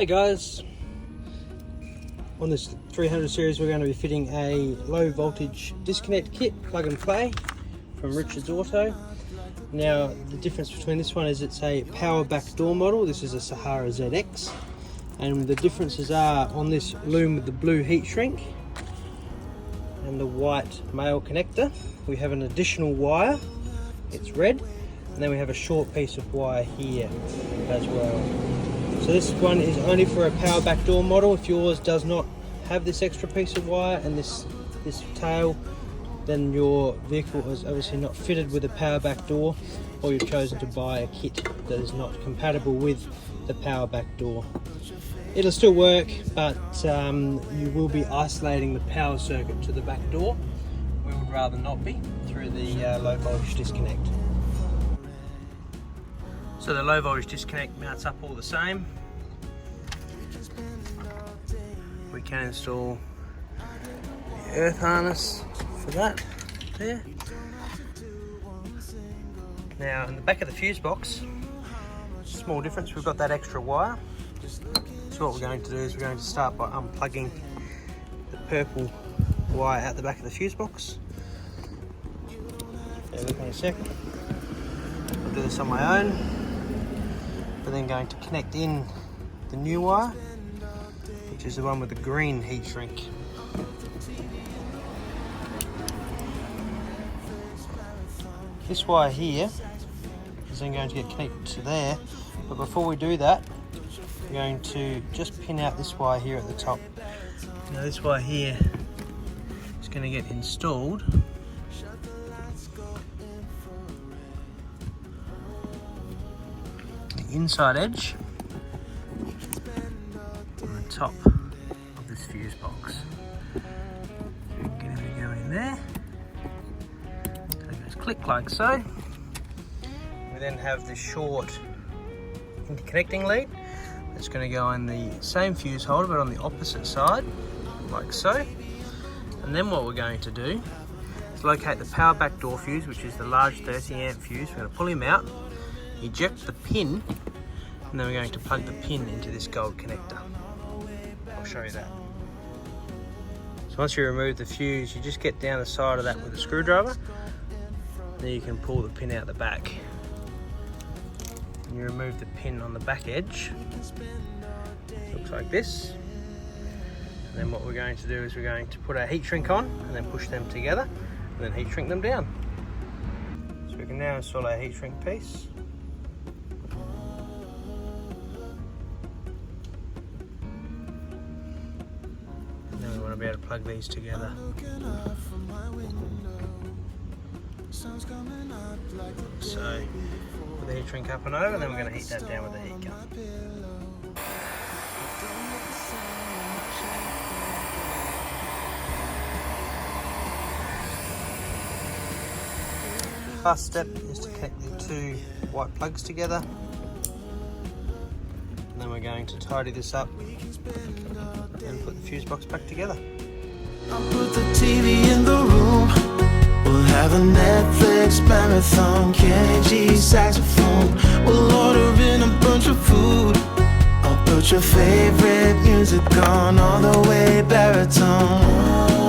Hey guys, on this 300 series we're going to be fitting a low voltage disconnect kit, plug and play, from Richard's Auto. Now the difference between this one is it's a power back door model, this is a Sahara ZX, and the differences are on this loom with the blue heat shrink and the white male connector, we have an additional wire, it's red, and then we have a short piece of wire here as well. So this one is only for a power back door model. If yours does not have this extra piece of wire and this tail, then your vehicle is obviously not fitted with a power back door, or you've chosen to buy a kit that is not compatible with the power back door. It'll still work, but you will be isolating the power circuit to the back door. We would rather not be through the low voltage disconnect. So the low voltage disconnect mounts up all the same. We can install the earth harness for that there. Now in the back of the fuse box, small difference, we've got that extra wire. So what we're going to do is we're going to start by unplugging the purple wire out the back of the fuse box. Bear with me a second. I'll do this on my own. We're then going to connect in the new wire, which is the one with the green heat shrink. This wire here is then going to get connected to there, but before we do that, we're going to just pin out this wire here at the top. Now this wire here is going to get installed inside edge on the top of this fuse box. Get it to go in there. So it goes click like so. We then have this short interconnecting lead that's going to go in the same fuse holder but on the opposite side, like so. And then what we're going to do is locate the power back door fuse, which is the large 30 amp fuse. We're going to pull him out, eject the pin, and then we're going to plug the pin into this gold connector. I'll show you that. So once you remove the fuse, you just get down the side of that with a screwdriver. Then you can pull the pin out the back. And you remove the pin on the back edge. Looks like this. And then what we're going to do is we're going to put our heat shrink on and then push them together and then heat shrink them down. So we can now install our heat shrink piece. Now we want to be able to plug these together. So put the heat shrink up and over, and then we're going to heat that down with the heat gun. The first step is to connect the two white plugs together, and then we're going to tidy this up and put the fuse box back together. I'll put the TV in the room. We'll have a Netflix marathon, Kenny G saxophone. We'll order in a bunch of food. I'll put your favorite music on all the way baritone.